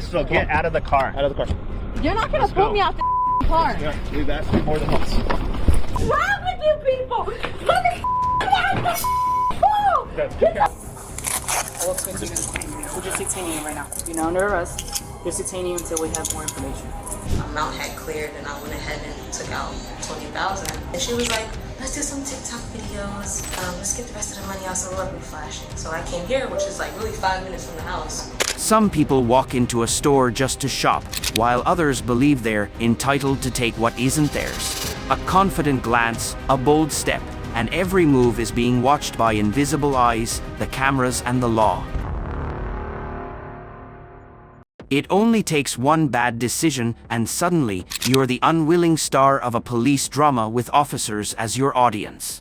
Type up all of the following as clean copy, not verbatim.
So get out of the car. Out of the car. You're not gonna pull me out the car. Yeah, we've asked for more than once. What's wrong with you people? Let me out the car. We're just detaining you right now. You're not under arrest. Just detaining you until we have more information. Amount had cleared and I went ahead and took out 20,000. And she was like, let's do some TikTok videos. Let's get the rest of the money out so we'll be flashing. So I came here, which is like really 5 minutes from the house. Some people walk into a store just to shop, while others believe they're entitled to take what isn't theirs. A confident glance, a bold step, and every move is being watched by invisible eyes, the cameras, and the law. It only takes one bad decision, and suddenly, you're the unwilling star of a police drama with officers as your audience.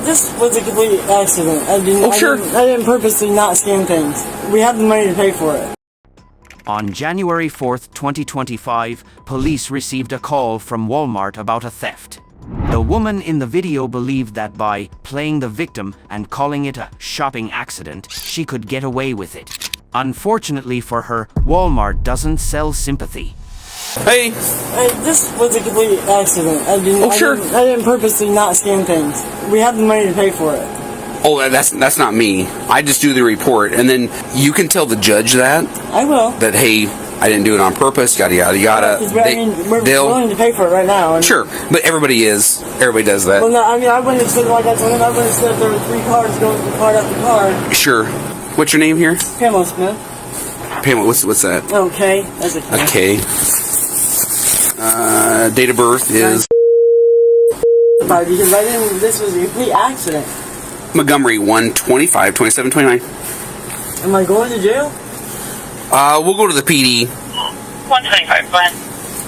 This was a complete accident. I didn't purposely not scan things. We have the money to pay for it. On January 4th, 2025, police received a call from Walmart about a theft. The woman in the video believed that by playing the victim and calling it a shopping accident, she could get away with it. Unfortunately for her, Walmart doesn't sell sympathy. Hey! This was a complete accident. I didn't purposely not scan things. We have the money to pay for it. Oh, that's not me. I just do the report, and then you can tell the judge that. I will. That, hey, I didn't do it on purpose, yada, yada, yada. We're willing to pay for it right now. Sure, but everybody is. Everybody does that. Well, no, I mean, I wouldn't have said like I told him. I wouldn't have said there were 3 cars going car after car. Sure. What's your name here? Pamela Smith. Pamela, what's that? Okay, that's a K. Okay. Date of birth is... Because this was a complete accident. Montgomery, 125, 27, 29. Am I going to jail? We'll go to the PD. 125, go ahead.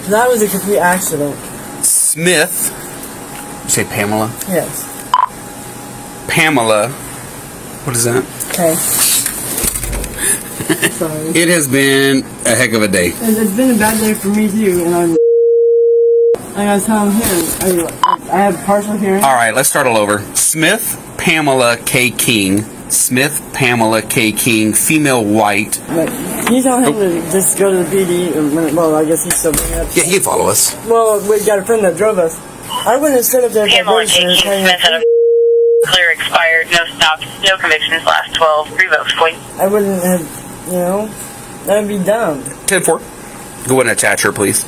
That was a complete accident. Smith. You say Pamela? Yes. Pamela. What is that? Okay. Sorry. It has been a heck of a day. It's been a bad day for me too, and I gotta tell him, I have partial hearing. Alright, let's start all over. Smith Pamela K. King. Smith Pamela K. King, female, white. Can you tell him to just go to the PD? Well, I guess he's still bringing up. Yeah, he can follow us. Well, we got a friend that drove us. I wouldn't have stood up there. Pamela K. King Smith had a clear expired, no stops, no convictions, last 12, revoked, point. I wouldn't have, that'd be dumb. 10-4. Go ahead and attach her, please.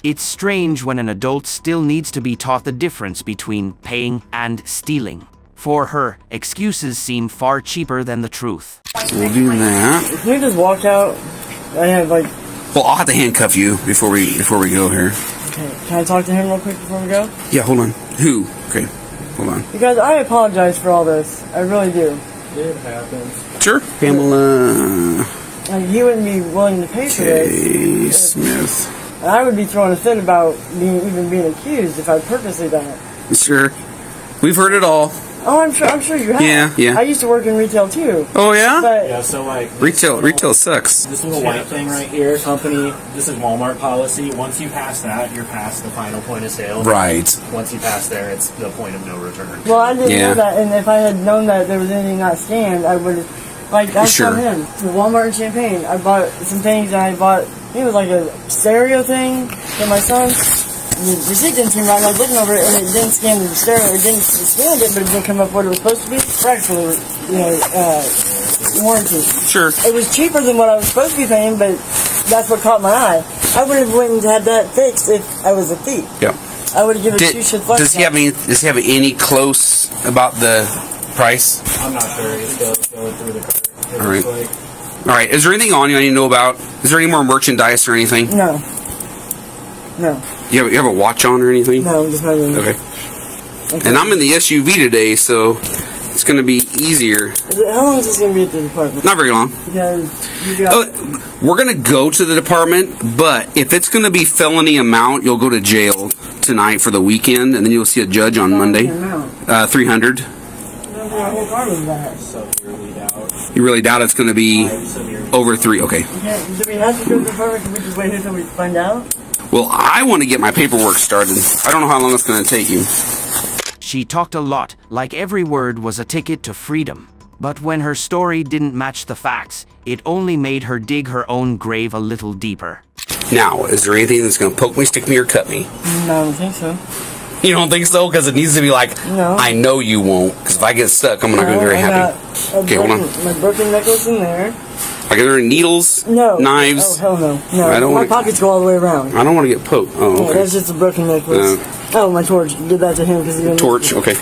It's strange when an adult still needs to be taught the difference between paying and stealing. For her, excuses seem far cheaper than the truth. We'll do that. Can we just walk out? I have Well, I'll have to handcuff you before we go here. Okay, can I talk to him real quick before we go? Yeah, hold on. Who? Okay, hold on. Because I apologize for all this. I really do. It happens. Sure. Pamela He wouldn't be willing to pay for K. this. Smith. And I would be throwing a fit about even being accused if I purposely done it. Sure. We've heard it all. Oh, I'm sure you have. Yeah. I used to work in retail too. Oh, yeah? But Yeah, so like... Retail sucks. This little white thing right here, company, this is Walmart policy. Once you pass that, you're past the final point of sale. Right. Once you pass there, it's the point of no return. well, I didn't Yeah. know that, and if I had known that there was anything not scanned, I would have, I Sure. told him, the Walmart in Champaign, I bought some things, and I bought, I think it was like a stereo thing for my son. The receipt didn't seem right, and I was looking over it, and it didn't scan the stereo, it didn't scan it, but it didn't come up what it was supposed to be. Fractional, warranty. Sure. It was cheaper than what I was supposed to be paying, but that's what caught my eye. I would have went and had that fixed if I was a thief. Yeah. I would have given 2 shit flex. Does he have any close about the price? I'm not sure. He's still going through the cart. All right. All right. Is there anything on you I need to know about? Is there any more merchandise or anything? No. No. You have a watch on or anything? No, just not even. Okay. And I'm in the SUV today, so it's going to be easier. How long is this going to be at the department? Not very long. Because you got... We're going to go to the department, but if it's going to be felony amount, you'll go to jail tonight for the weekend, and then you'll see a judge on Monday. 300. What car was that? So really doubt. You really doubt it's going to be over 3? Okay. Do we have to go to the department? Can we just wait here until we find out? Well, I want to get my paperwork started. I don't know how long it's going to take you. She talked a lot, like every word was a ticket to freedom. But when her story didn't match the facts, it only made her dig her own grave a little deeper. Now, is there anything that's going to poke me, stick me, or cut me? No, I don't think so. You don't think so? Because it needs to be like, No. I know you won't. Because if I get stuck, I'm not going to be very happy. Okay, hold on. My broken necklace in there. Like, are there any needles? No. Knives? Oh, hell no. No, I don't my wanna- pockets go all the way around. I don't want to get poked. Oh, Yeah, okay. that's just a broken necklace. Oh, my torch. Give that to him because he's Torch, okay.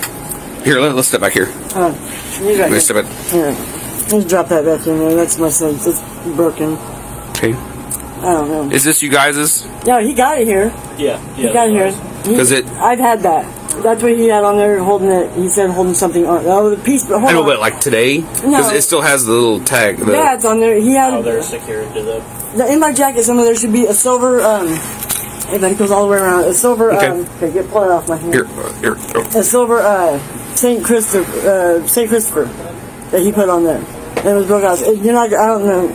Here, let's step back here. You got Let's it. step back. Here. Just drop that back in there. That's my son's. It's broken. Okay. I don't know. Is this you guys'? No, he got it here. Yeah. He got it here. Does it? I've had that. That's what he had on there holding it. He said holding something on. Oh, the piece. Hold I know, on. but like today? Because it still has the little tag. The, That's on there. He had. Oh, they're secured to In my jacket somewhere there should be a silver. If that goes all the way around, a silver. Okay. Okay, pull it off my hand. here. Oh. A silver Saint Christopher that he put on there. And it was broke out. You're not. I don't know.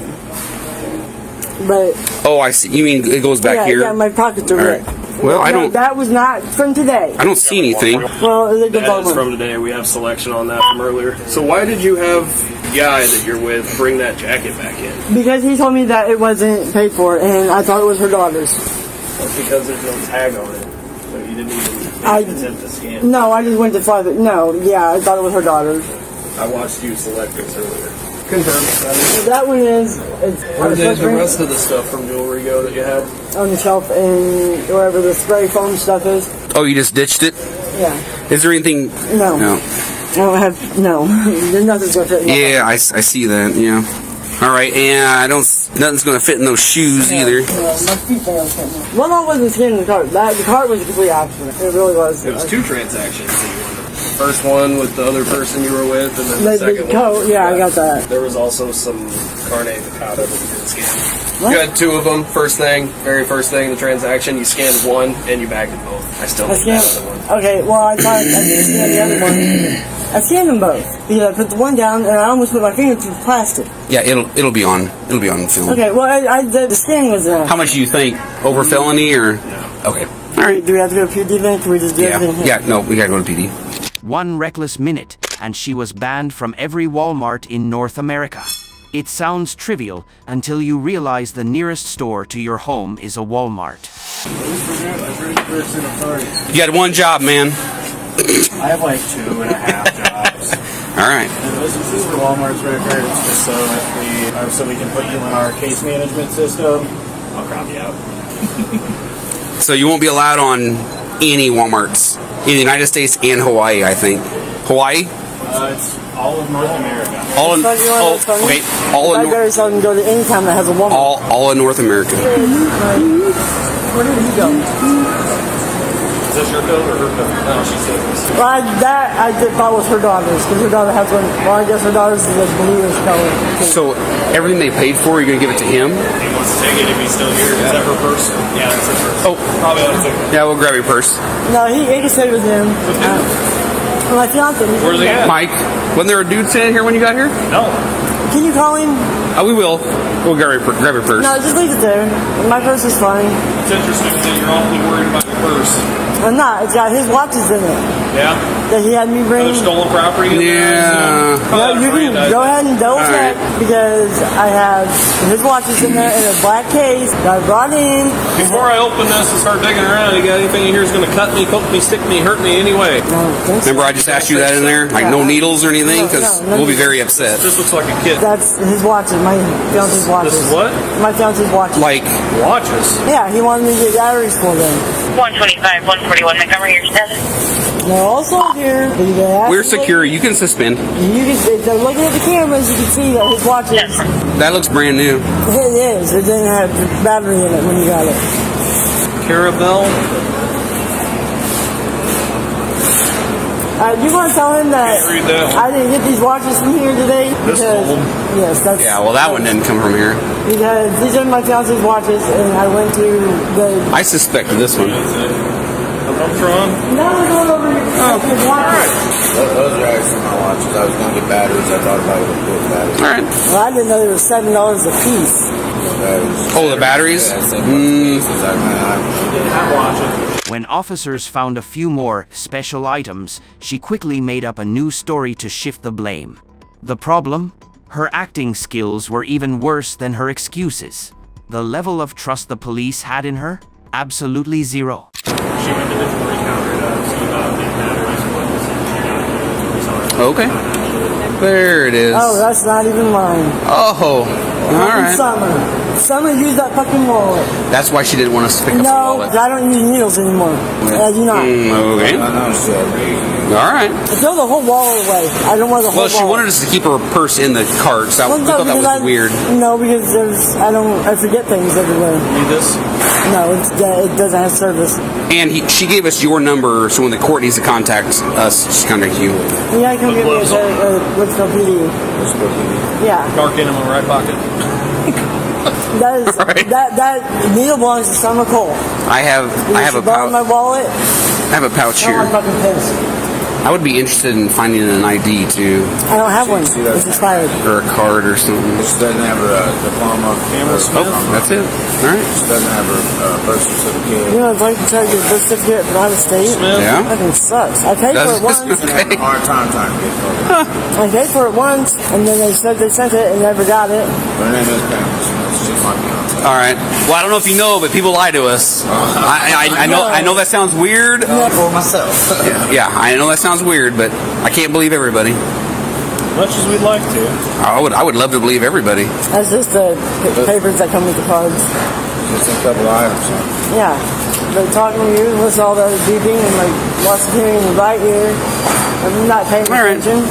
But Oh, I see. You mean it goes back yeah, here? yeah, my pockets are All red. right. Well, I don't. That was not from today. I don't see anything. Well, they did That is one. from today. We have selection on that from earlier. So why did you have the guy that you're with bring that jacket back in? Because he told me that it wasn't paid for, and I thought it was her daughter's. That's because there's no tag on it. So you didn't even attempt to scan. No, I just went to fly. No, yeah, I thought it was her daughter's. I watched you select this earlier. Confirm. That one is. Where did the rest of the stuff from jewelry go that you had? On the shelf and wherever the spray foam stuff is. Oh, you just ditched it? Yeah. Is there anything? No. No. I don't have. No. There's nothing's gonna fit in my Yeah, I see that. Yeah. All right, and I don't. Nothing's gonna fit in those shoes either. My feet don't fit. One I wasn't scanning the cart. The cart was a complete accident. It really was. It was two transactions that you wanted. First one with the other person you were with, and then the second one. coat, yeah, I got that. There was also some carne picada that you didn't scan. What? You had two of them. Very first thing, the transaction. You scanned one, and you bagged them both. I still I need that scanned. other one. Okay, well I thought I didn't scan the other one. I scanned them both because I put the one down and I almost put my finger through the plastic. Yeah, it'll be on. It'll be on film. Okay, well the scanning was How much do you think? Over felony or? No. Okay. All right. Do we have to go to PD then? Can we just do everything here? Yeah. No, we gotta go to PD. One reckless minute, and she was banned from every Walmart in North America. It sounds trivial until you realize the nearest store to your home is a Walmart. You had one job, man. I have like 2.5 jobs. All right. And this is for Walmart's record. It's just so we can put you in our case management system. I'll crop you out. So you won't be allowed on any Walmarts in the United States and Hawaii, I think. Hawaii? It's all of North America. All in. So you want to tell me? Okay. All I in. better tell them to go to any town that has a Walmart. All in North America. Where did he go? Is this your coat or her coat? No, she said this. Well, I thought was her daughter's because her daughter has one. Well, I guess her daughter's is a bluish color. So everything they paid for, you're gonna give it to him? He wants to take it if he's still here. Is that her purse? Yeah, that's her purse. Oh, Probably ought to take it. yeah. We'll grab your purse, No, he can stay with him. My fiance. Where's he at? Mike. Wasn't there a dude sitting here when you got here? No. Can you call him? We will. We'll grab your purse. No, just leave it there. My purse is fine. It's interesting that you're only worried about your purse. I'm not. It's got his watches in it Yeah? that he had me bring. Other stolen property? in there? Yeah. No, you can go ahead and double check because I have his watches in there in a black case that I brought in. Before I open this and start digging around, you got anything in here that's going to cut me, poke me, stick me, hurt me anyway? Remember, I just asked you that in there, like no needles or anything, because No, we'll be very upset. This looks like a kid. That's his watches. My fiance's watches. This is what? My fiance's watches. Like, Watches. Yeah, he wanted me to get batteries for them. 125, 141 Montgomery, your status. They're also here. we're secure. You can suspend. If they're looking at the cameras, you can see that his watches. That looks brand new. It is. It didn't have battery in it when you got it. Caravel. You want to tell him that Can't read that one. I didn't get these watches from here today? This because, one? Yes, that's... Yeah, well, that one didn't come from here. Because these are my fiance's watches, and I went to the... I suspected this one. A Voltron. Now we're going over his watches. Those are actually my watches. I was going to get batteries. I thought about it with batteries. All right. Well, I didn't know they were $7 a piece. Oh, the batteries? Yeah, $7 pieces. When officers found a few more special items, she quickly made up a new story to shift the blame. The problem? Her acting skills were even worse than her excuses. The level of trust the police had in her? Absolutely zero. She went to the jewelry counter to see about getting batteries and what this Okay. There it is. Oh, that's not even mine. Oh, all right. Summer used that fucking wallet. That's why she didn't want us to pick up the No, wallet. I don't use needles anymore. I do not. Okay. All right. Throw the whole wallet away. I don't want the whole Well, she wanted us to keep her purse in the cart, so we thought that was weird. No, because I forget things everywhere. Need this? No, it doesn't have service. And she gave us your number, so when the court needs to contact us, just contact you. Yeah, come get me a Woodstock PD. Yeah. Dark animal right pocket. That is Right. that needle belongs to Summer Cole. I have a pouch. My wallet. I have a pouch I'm here. fucking pissed. I would be interested in finding an ID too, I don't have one. It's expired. or a card or something. This doesn't have a diploma. Oh, that's it. All right. This doesn't have a birth certificate. You know, it's like to try to get a birth certificate from out of state. Yeah. Fucking sucks. I paid for it once. Okay. Hard time trying to get it. I paid for it once, and then they said they sent it and never got it. Her name is Pam. She might be on. All right. Well, I don't know if you know, but people lie to us. I know that sounds weird. For myself. Yeah, I know that sounds weird, but I can't believe everybody. Much as we'd like to. I would love to believe everybody. That's just the papers that come with the cards. Just a couple of items. Yeah. They're talking to you, listen to all the beeping and like lots of hearing in the right ear. I'm not paying attention.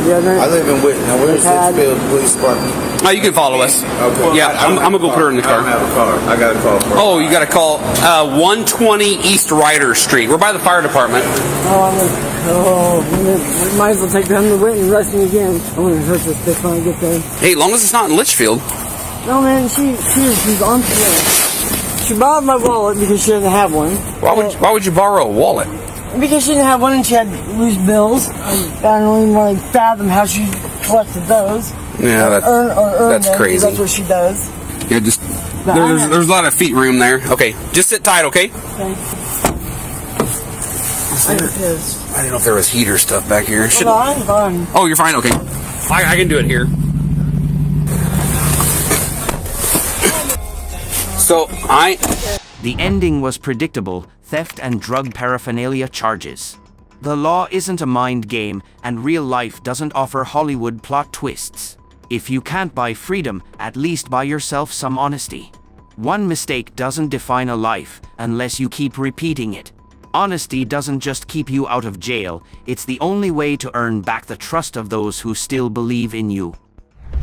I live in Whitney. Now, where's Litchfield Police Department? Oh, you can follow us. Okay. Yeah, I'm gonna go put her in the car. I don't have a car. I got a call for Oh, you got to call 120 East Ryder Street. We're by the fire department. Might as well take them to Whitney and arrest me again. I'm gonna hurt this bitch when I get there. Hey, as long as it's not in Litchfield. No, man, she's on to me. She borrowed my wallet because she didn't have one. Why would you borrow a wallet? Because she didn't have one and she had loose bills. I don't even want to fathom how she collected those. Yeah, that's them, crazy. That's what she does. Yeah, just there's a lot of feet room there. Okay, just sit tight, okay? Okay. I didn't know if there was heater stuff back here. Hold on, I'm fine. Oh, you're fine. Okay, I can do it here. So The ending was predictable: theft and drug paraphernalia charges. The law isn't a mind game, and real life doesn't offer Hollywood plot twists. If you can't buy freedom, at least buy yourself some honesty. One mistake doesn't define a life, unless you keep repeating it. Honesty doesn't just keep you out of jail, it's the only way to earn back the trust of those who still believe in you.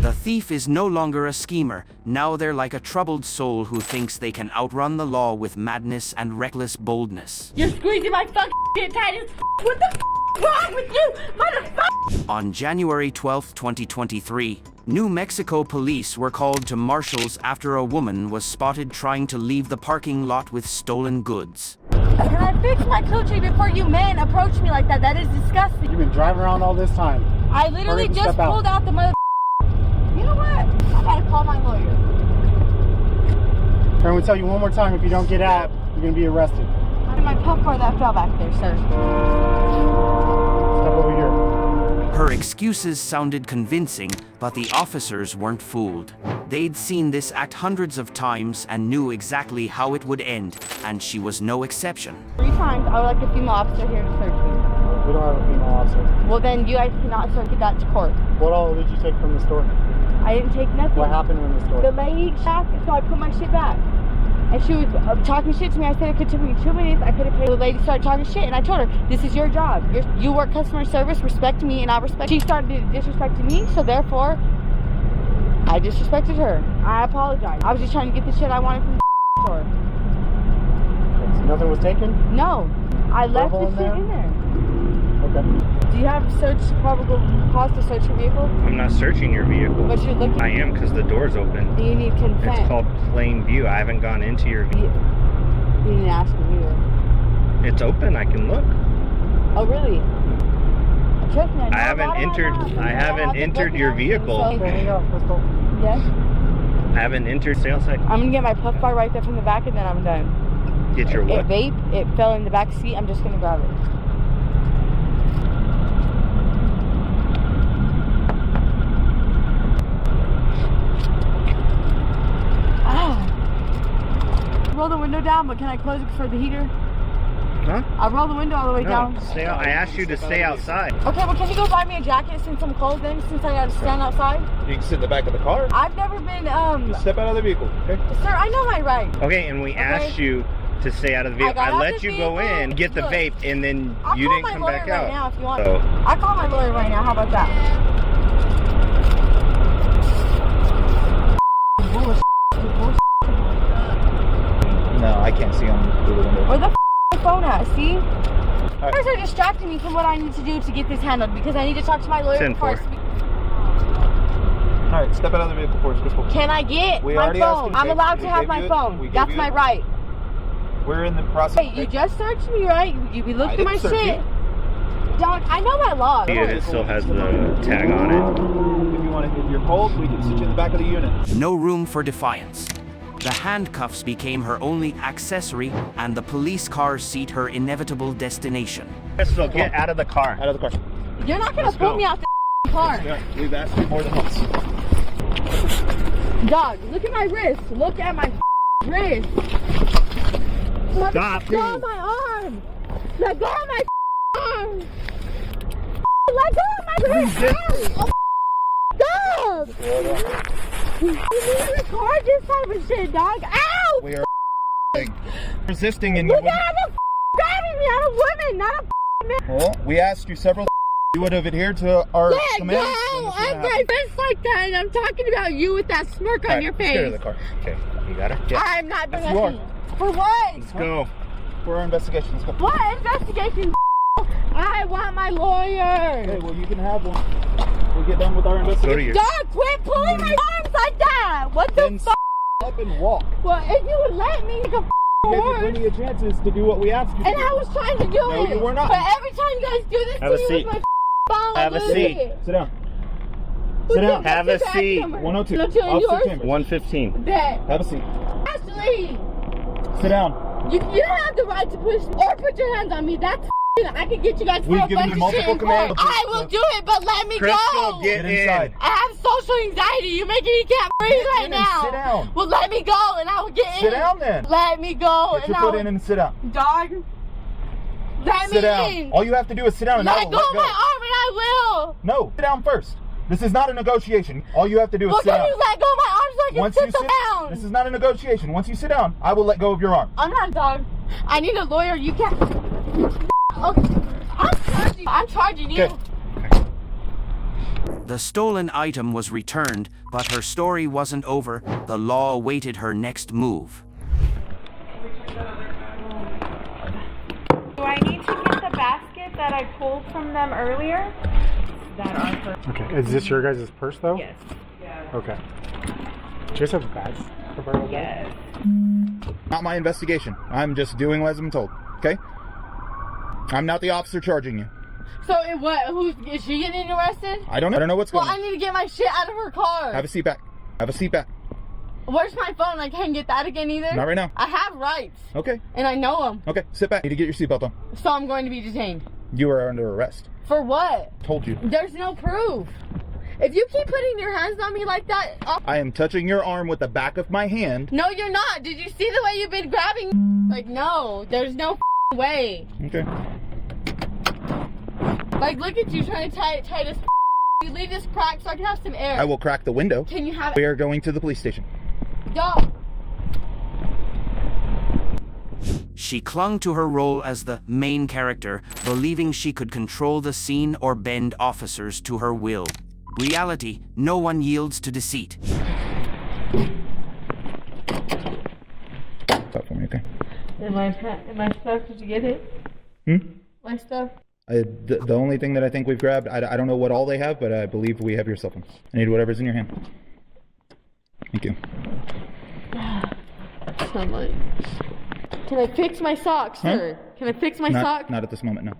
The thief is no longer a schemer, now they're like a troubled soul who thinks they can outrun the law with madness and reckless boldness. You're squeezing my fucking shit tight as what the wrong with you, motherfucker? On January 12, 2023, New Mexico police were called to marshals after a woman was spotted trying to leave the parking lot with stolen goods. Can I fix my coochie before you men approach me like that? That is disgusting. You've been driving around all this time. I literally Hurry up and just step out. pulled out the mother. You know what? I gotta call my lawyer. I'm going to tell you one more time, if you don't get out, you're going to be arrested. My puff bar that fell back there, sir. Step over here. Her excuses sounded convincing, but the officers weren't fooled. They'd seen this act hundreds of times and knew exactly how it would end, and she was no exception. 3 times I would like a female officer here to search me. We don't have a female officer. Well, then you guys cannot search that to court. What all did you take from the store? I didn't take nothing. What happened in the store? The lady back, so I put my shit back. And she was talking shit to me. I said it could take me 2 minutes. I could have paid. The lady started talking shit, and I told her, "This is your job. You work customer service. Respect me, and I'll respect." She started disrespecting me, so therefore, I disrespected her. I apologize. I was just trying to get the shit I wanted from the store. So nothing was taken? No, I left the shit in there. Okay. Do you have probable cause to search your vehicle? I'm not searching your vehicle. But you're looking. I am, because the door's open. You need consent. It's called plain view. I haven't gone into your vehicle. You didn't ask me either. It's open. I can look. Oh, really? Trust me. I haven't entered your vehicle. Yes? I haven't entered sales site. I'm gonna get my puff bar right there from the back, and then I'm done. Get your what? It fell in the back seat. I'm just gonna grab it. roll the window down, but can I close it for the heater? Huh? I'll roll the window all the way No, down. stay out. I asked you to stay outside. Okay, well, can you go buy me a jacket since I'm cold then, since I gotta stand outside? You can sit in the back of the car. I've never been, Just step out of the vehicle, okay? Sir, I know my right. Okay, and we asked you to stay out of the vehicle. got I out let the you go vehicle. in, get the Look, vape, and then I'll you call didn't my come lawyer back right out. now if you want. So, I'll call my lawyer right now. How about that? No, I can't see on the window. Where the phone at? See? Right. You guys are distracting me from what I need to do to get this handled because I need to talk to my lawyer 10-4. before I speak. Alright, step out of the vehicle for us. Go forward. Can I get We my already asked you phone? to I'm take- allowed we to have gave my you it. phone. We gave That's you my it. right. We're in the process. Hey, you just searched me, right? We looked I through my didn't search shit. you. Dog, I know my law. yeah, it still has the tag on it. If you want to, if you're cold, we can sit you in the back of the unit. No room for defiance. The handcuffs became her only accessory, and the police car seat her inevitable destination. Crystal, get out of the car. Out of the car. You're not gonna Let's pull go. me out the car. Yeah, we've asked you more than once. Dog, look at my wrist. Look at my wrist. Stop. Let go of my arm. Let go of my arm. Let go of my wrist. Ow. Stop. You need to record this type of shit, dog. Ow. We are resisting and You guys are grabbing me. I'm a woman, not a man. well, we asked you several. You would have adhered to our Let commands. go of my wrist like that, and I'm talking about you with that smirk on your Get out of face. the car. Okay, you got it? I'm not doing Yes, you are. nothing. For what? Let's go. For our investigation. Let's go. What investigation? I want my lawyer. Okay, well, you can have one. We'll get done with our Go to investigation. your... Dog, quit pulling my arms like that. What the Then fuck? up and walk. Well, if you would let me take a We gave you forward. plenty of chances to do what we asked you to And do. I was trying to do No, it. you were not. But every time you guys do this Have a to me seat. with my phone, Have I a lose seat. it. Sit down. Who's Sit down. the Have a back seat. number? 102. No, two in Officer yours? Chambers. 115. Bet. Have a seat. Ashley, Sit down. you don't have the right to push or put your hands on me. That's I can get you guys for We've a given bunch you of shit multiple in court. commands. I will do it, but let me Crystal, go. get inside. in. I have social anxiety. You're making me can't breathe right in and now. sit down. Well, let me go, and I will get in. Sit down then. Let me go, Get and your I foot will. in and sit down. Dog. Let Sit me down. in. All you have to do is sit down and I Let will go let of go. my arm, and I will. No, sit down first. This is not a negotiation. All you have to do is Well, sit can down. you let go of my arm so I can Once you sit sit down? this is not a negotiation. Once you sit down, I will let go of your arm. I'm not a dog. I need a lawyer. You can't. Okay. I'm charging you. Okay. The stolen item was returned, but her story wasn't over. The law awaited her next move. Do I need to get the basket that I pulled from them earlier? That are for... Okay, is this your guys' purse though? Yes. Okay. Do you guys have bags? Yes. Not my investigation. I'm just doing as I'm told. Okay? I'm not the officer charging you. So, who is she getting arrested? I don't know what's going Well, on. I need to get my shit out of her car. Have a seat back. Have a seat back. Where's my phone? I can't get that again either. Not right now. I have rights. Okay. And I know them. Okay, sit back. Need to get your seatbelt on. So I'm going to be detained. You are under arrest. For what? Told you. There's no proof. If you keep putting your hands on me like that... I am touching your arm with the back of my hand. No, you're not. Did you see the way you've been grabbing? Like, no. There's no way. Okay. Like, look at you trying to tie this. You leave this crack so I can have some air. I will crack the window. Can you have We are going to the police station. Dog. She clung to her role as the main character, believing she could control the scene or bend officers to her will. Reality, no one yields to deceit. Stop for me, okay? Am I stuff? Did you get it? My stuff? The only thing that I think we've grabbed, I don't know what all they have, but I believe we have your cell phone. I need whatever's in your hand. Thank you. So much. Can I fix my socks, sir? Can I fix my socks? Not at this moment, no.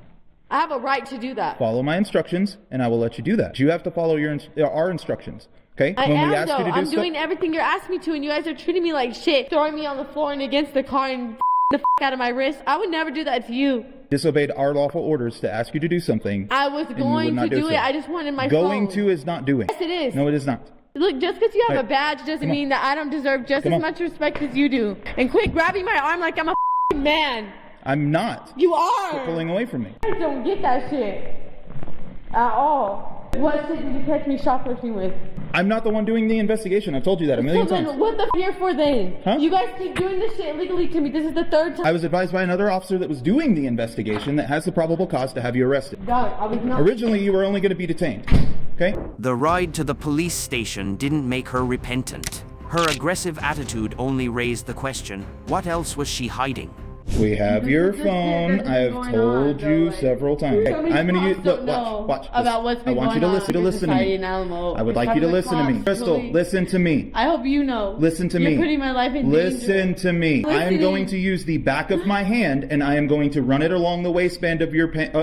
I have a right to do that. Follow my instructions, and I will let you do that. You have to follow our instructions, okay? I am, ask though. you to do I'm stuff, doing everything you're asking me to, and you guys are treating me like shit. Throwing me on the floor and against the car and the out of my wrist. I would never do that to you. disobeyed our lawful orders to ask you to do something. I was and you would going not to do so. it. I just wanted my Going phone. to is not doing. Yes, it is. No, it is not. Look, just because you have Hey, a badge doesn't come on. mean that I don't deserve just Come as on. much respect as you do. And quit grabbing my arm like I'm a man. I'm not. You Quit are. pulling away from me. I don't get that shit at all. What shit did you catch me shoplifting with? I'm not the one doing the investigation. I've told you that a million So times. then what the here for then? Huh? You guys keep doing this shit illegally to me. This is the third time. I was advised by another officer that was doing the investigation that has the probable cause to have you arrested. Dog, I was not. Originally, you were only going to be detained. Okay? The ride to the police station didn't make her repentant. Her aggressive attitude only raised the question, what else was she hiding? We have your This is the shit phone. that's I have going told on, you though, several times. So many I'm going to use. cops Look, don't know watch. about what's I been want you to going listen. on To listen to in me. society in Alamo. I would It's like you to having the listen to me. cops Crystal, really- listen to me. I hope you know. Listen to me. You're putting my life in danger. Listen to me. I am Listening. going to use the back of my hand and I am going to run it along the waistband of your pants.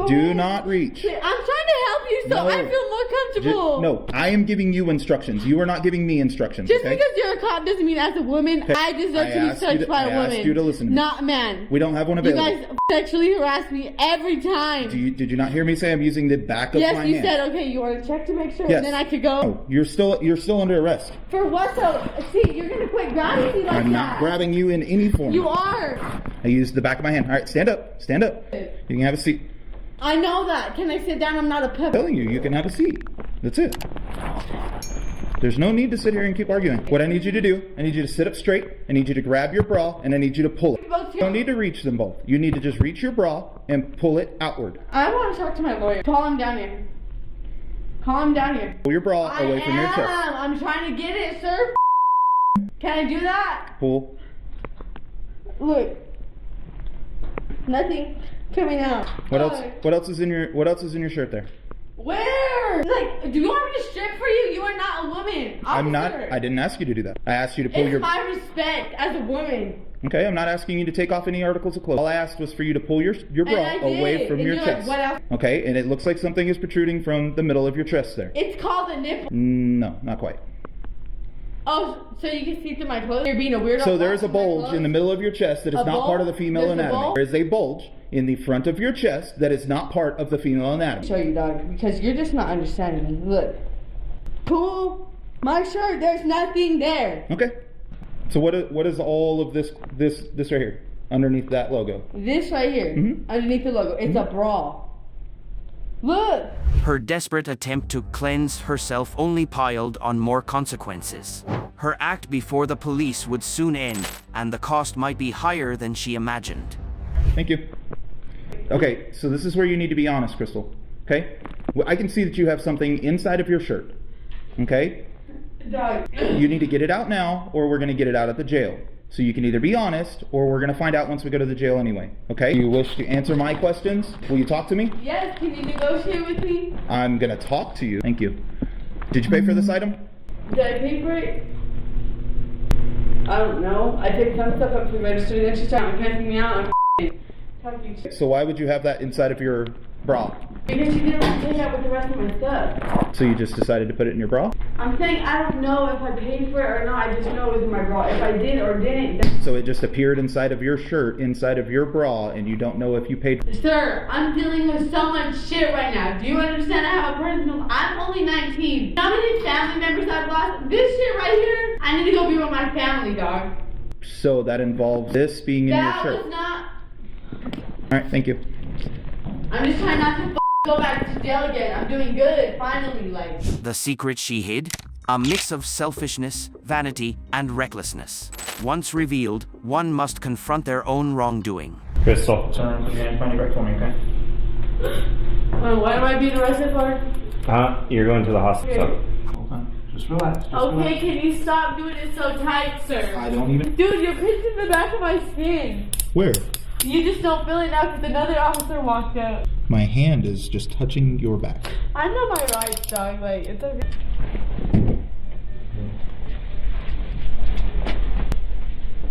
Do not reach. I'm trying to help you so No. I feel more comfortable. No, I am giving you instructions. You are not giving me instructions. Just okay? because you're a cop doesn't mean as a woman, Okay. I deserve I to be asked you touched to- by I a woman. asked you to listen to me. Not a man. We don't have one You available. guys sexually harass me every time. Did you not hear me say I'm using the back of Yes, my you hand? said, okay, you want to check to make sure, Yes. and then I could go. No, you're still under arrest. For what though? See, you're going to quit grabbing me like I'm that. not grabbing you in any form. You are. I used the back of my hand. All right, stand up. Stand up. You can have a seat. I know that. Can I sit down? I'm not a I'm puppet. telling you, you can have a seat. That's it. There's no need to sit here and keep arguing. What I need you to do, I need you to sit up straight, I need you to grab your bra, and I need you to pull it. You don't need to reach them both. You need to just reach your bra and pull it outward. I want to talk to my lawyer. Call him down here. Call him down here. Pull your bra away from your chest. I'm trying to get it, sir. Can I do that? Pull. Look. Nothing coming out. What else? What else is in your shirt there? Where? Like, do you want me to strip for you? You are not a woman. I'm not. Officer. I didn't ask you to do that. I asked you to pull It's your. my respect as a woman. Okay, I'm not asking you to take off any articles of clothes. All I asked was for you to pull your bra And I away did. from And your you're like, chest. what else? Okay, and it looks like something is protruding from the middle of your chest there. It's called a nipple. No, not quite. Oh, so you can see through my clothes? You're being a weirdo. So there is a watching my bulge clothes? in the middle of your chest that is A not part of the bulge? female There's a anatomy. bulge? There is a bulge in the front of your chest that is not part of the female anatomy. Show you, dog, because you're just not understanding me. Look. Pull my shirt. There's nothing there. Okay. So what is all of this right here underneath that logo? This right here, Mhm. underneath the logo, it's a bra. Look. Her desperate attempt to cleanse herself only piled on more consequences. Her act before the police would soon end, and the cost might be higher than she imagined. Thank you. Okay, so this is where you need to be honest, Crystal. Okay? Well, I can see that you have something inside of your shirt. Okay? Dog. You need to get it out now, or we're going to get it out at the jail. So you can either be honest, or we're going to find out once we go to the jail anyway. Okay? You wish to answer my questions? Will you talk to me? Yes, can you negotiate with me? I'm going to talk to you. Thank you. Did you pay for this item? Did I pay for it? I don't know. I picked some stuff up to the register, then she started cussing me out. I'm talking to So why would you have that inside of your bra? because she didn't want to take out with the rest of my stuff. So you just decided to put it in your bra? I'm saying I don't know if I paid for it or not. I just know it was in my bra. If I did or didn't, then... So it just appeared inside of your shirt, inside of your bra, and you don't know if you paid. Sir, I'm dealing with so much shit right now. Do you understand? I have a personal... I'm only 19. How many family members I've lost? This shit right here, I need to go be with my family, dog. So that involves this being in That your was shirt. not... Alright, thank you. I'm just trying not to go back to jail again. I'm doing good, finally, like... The secret she hid? A mix of selfishness, vanity, and recklessness. Once revealed, one must confront their own wrongdoing. Crystal, turn around, put your hand behind your back for me, okay? What am I being arrested for? You're going to the hospital. Okay. Hold on. Just relax. Okay, can you stop doing it so tight, sir? I don't even. Dude, you're pinching the back of my skin. Where? You just don't feel it now because another officer walked up. My hand is just touching your back. I know my rights, dog. Like, it's okay.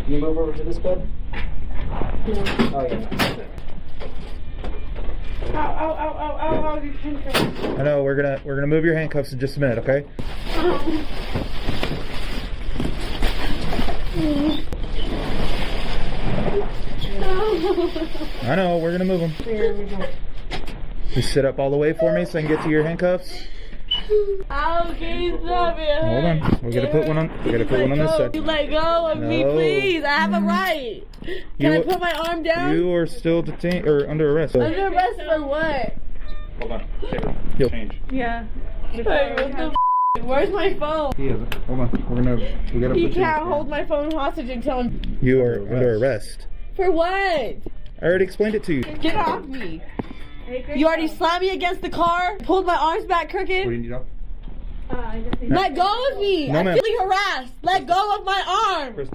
Can you move over to this bed? Yeah. Oh, yeah. Ow, you can't. I know, we're gonna move your handcuffs in just a minute, okay? I know, we're gonna move them. Here we go. Just sit up all the way for me so I can get to your handcuffs. Ow, please stop it. Hold on. We gotta put one on. We gotta put one on this side. You let go of me, No. please. I have a right. Can I put my arm down? You are still detained or under arrest. Under arrest for what? Hold on. Yo. Change. Yeah. Wait, what the Where's my phone? He isn't. Hold on. We gotta He put can't hold my phone hostage until I'm... You are under arrest. For what? I already explained it to you. Get off me. You already slammed me against the car, pulled my arms back crooked. What do you need help? Let go of me. No, I'm ma'am. feeling harassed. Let go of my arm.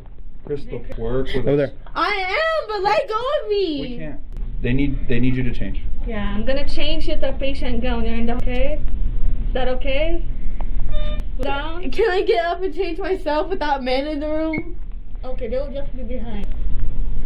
Crystal, work with Over there. I am, but let go of me. We can't. They need you to change. Yeah, I'm gonna change it the patient down there, okay? Is that okay? Down? Can I get up and change myself without men in the room? Okay, they'll just be behind.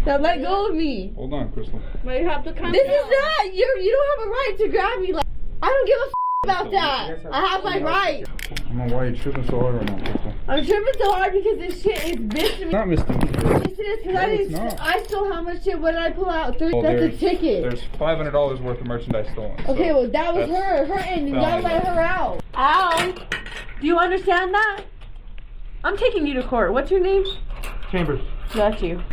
Now let go of me. Hold on, Crystal. But you have to come This down. is not, you don't have a right to grab me like, I don't give a about that. I have my right. I don't know why you're tripping so hard right now, Crystal. I'm tripping so hard because this shit is bitching me. Not misdemeanor. Yes, it is, because I stole how much shit? What did I pull out? That's a ticket. There's $500 worth of merchandise stolen. Okay, well that was her end, and y'all let her out. Ow! Do you understand that? I'm taking you to court. What's your name? Chambers. Got you.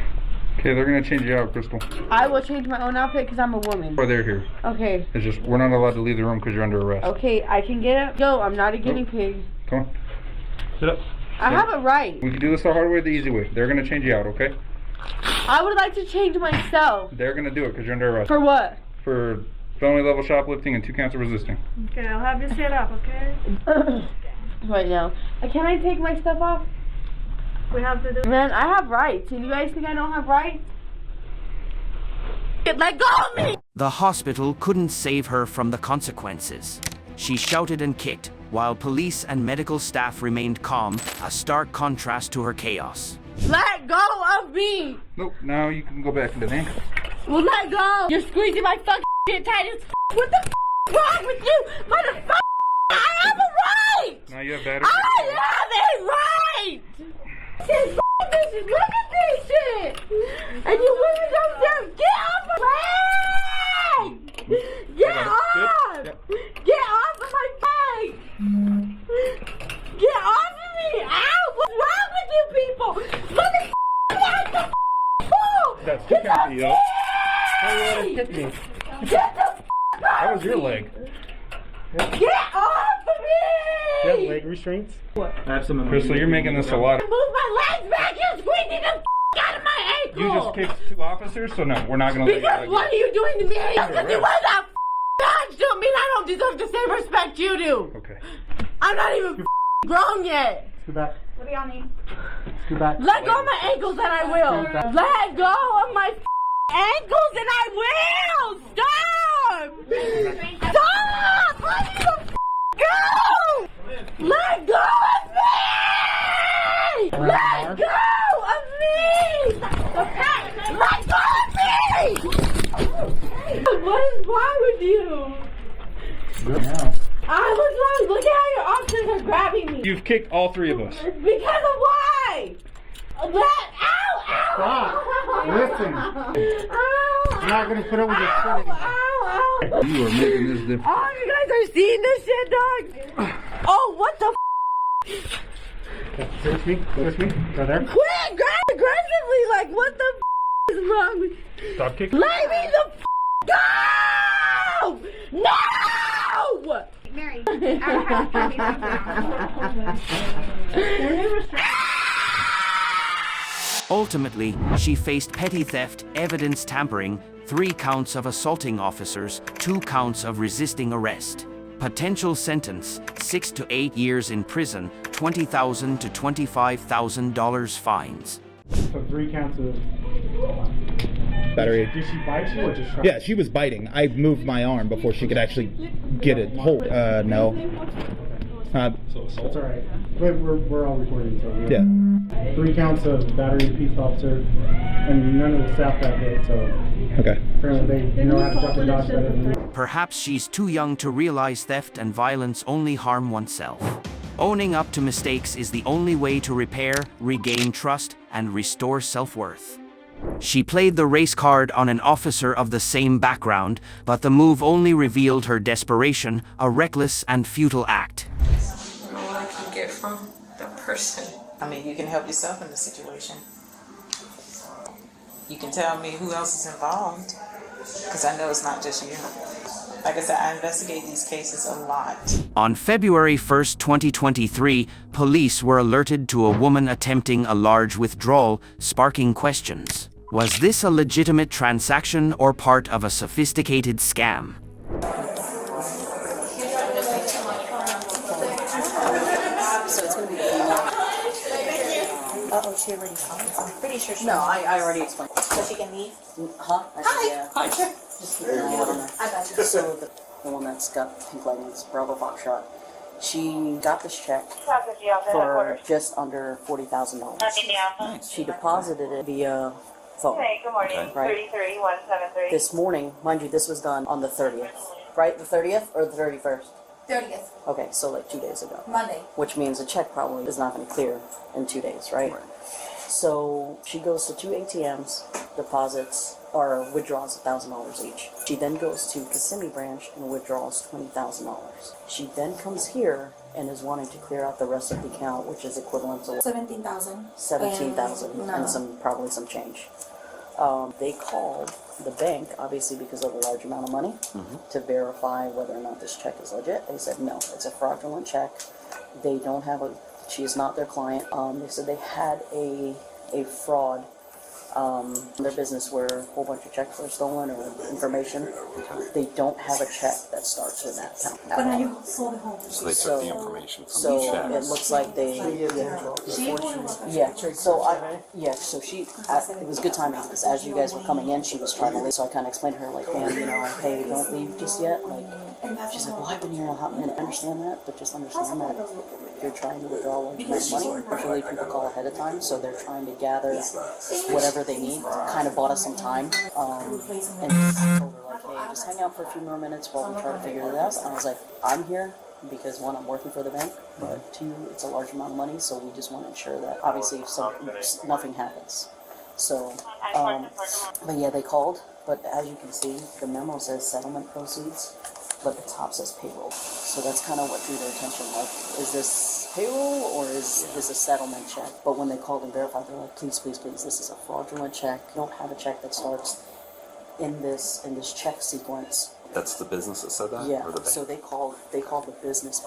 Okay, they're gonna change you out, Crystal. I will change my own outfit because I'm a woman. Or they're here. Okay. It's just we're not allowed to leave the room because you're under arrest. Okay, I can get up. Yo, I'm not a guinea pig. Come on. Sit up. I have a right. We can do this the hard way or the easy way. They're gonna change you out, okay? I would like to change myself. They're gonna do it because you're under arrest. For what? For felony level shoplifting and 2 counts of resisting. Okay, I'll have you sit up, okay? Right now. Can I take my stuff off? We have to do... Man, I have rights. And you guys think I don't have rights? Let go of me! The hospital couldn't save her from the consequences. She shouted and kicked, while police and medical staff remained calm, a stark contrast to her chaos. Let go of me! Nope, now you can go back into the handcuffs. Well, let go! You're squeezing my fucking shit tight as What the wrong with you? Motherfucker! I have a right! Now you have battery. I have a right! This bitches, look at this shit! And you women don't deserve. Get off of my leg! Get off! Get off of my leg! Get off of me! Ow! What's wrong with you people? Motherfucker! What the f***? That's Get off me! hit me. Get the f*** That was your leg. Get off of me! You have leg restraints? I have some in my Crystal, you're making this a lot. Move my legs back! You're squeezing the f*** out of my ankle! You just kicked 2 officers, so no, we're not gonna let you Because leg what are you doing to me? Just because you arrest. wear that badge don't mean I don't deserve the same respect you do. Okay. I'm not even grown yet. Scoot back. What do y'all need? Scoot back. Let go of my ankles and I will. Let go of my ankles and I will. Stop. Stop. Let me the go. Let go of me. Let go of me. Okay. Let go of me. What is wrong with you? Good now. I was wrong. Look at how your officers are grabbing me. You've kicked all 3 of us. Because of why? Ow! Ow! Stop. Listen. Ow! I'm not gonna put up with your shit anymore. Ow! Ow! You are making this different. Oh, you guys are seeing this shit, dog? Oh, what the f***? Search me. Search me. Go there. Quit! Grab aggressively! Like, what the f*** is wrong with you? Stop kicking. Let me the f*** go! No! Mary. Ultimately, she faced petty theft, evidence tampering, 3 counts of assaulting officers, 2 counts of resisting arrest. Potential sentence, 6 to 8 years in prison, $20,000 to $25,000 fines. So 3 counts of... Battery. Did she bite you or just try? Yeah, she was biting. I moved my arm before she could actually get it. Hold. No. That's alright. We're all recording, so Yeah. 3 counts of battery peace officer, and none of the staff got hit, so Okay. apparently they know how to duck and dodge better than me. Perhaps she's too young to realize theft and violence only harm oneself. Owning up to mistakes is the only way to repair, regain trust, and restore self-worth. She played the race card on an officer of the same background, but the move only revealed her desperation, a reckless and futile act. person. I mean, you can help yourself in the situation. You can tell me who else is involved, because I know it's not just you. Like I said, I investigate these cases a lot. On February 1st, 2023, police were alerted to a woman attempting a large withdrawal, sparking questions. Was this a legitimate transaction or part of a sophisticated scam? Uh-oh, she already saw this. I'm pretty sure she No, I already explained. So she can leave? Huh? Hi. Yeah. Hi. Just keep an eye on her. I got you. So the one that's got pink leggings, Bravo Foxtrot, she got this check for just under $40,000. She deposited it via phone. Hey, good morning. Right. 33173. This morning, mind you, this was done on the 30th, right? The 30th or the 31st? 30th, Okay, so like 2 days ago. Monday. Which means the check probably is not going to clear in 2 days, right? So she goes to 2 ATMs, deposits or withdraws $1,000 each. She then goes to Kissimmee branch and withdraws $20,000. She then comes here and is wanting to clear out the rest of the account, which is equivalent to 17,000. 17,000 and probably some change. They called the bank, obviously because of the large amount of money, to verify whether or not this check is legit. They said no, it's a fraudulent check. They don't have a, she is not their client. They said they had a fraud in their business where a whole bunch of checks are stolen or information. They don't have a check that starts with that account. But now you sold the home. So they took the information from So the check. it looks like they, so she, it was good timing, because as you guys were coming in, she was trying to leave, so I kind of explained to her, like, man, you know, hey, don't leave just yet, like, she's like, well, I've been here a hot minute, I understand that, but just understand that if you're trying to withdraw large amounts of money, usually people call ahead of time, so they're trying to gather whatever they need, kind of bought us some time, and just told her, like, hey, just hang out for a few more minutes while we try to figure it out, and I was like, I'm here, because one, I'm working for the bank, but two, it's a large amount of money, so we just want to ensure that obviously if nothing happens. So, but yeah, they called, but as you can see, the memo says settlement proceeds, but the top says payroll. So that's kind of what drew their attention, like, is this payroll or is this a settlement check? But when they called and verified, they're like, please, please, please, this is a fraudulent check. You don't have a check that starts in this check sequence. That's the business that said that? Yeah, Or the bank? so they called the business,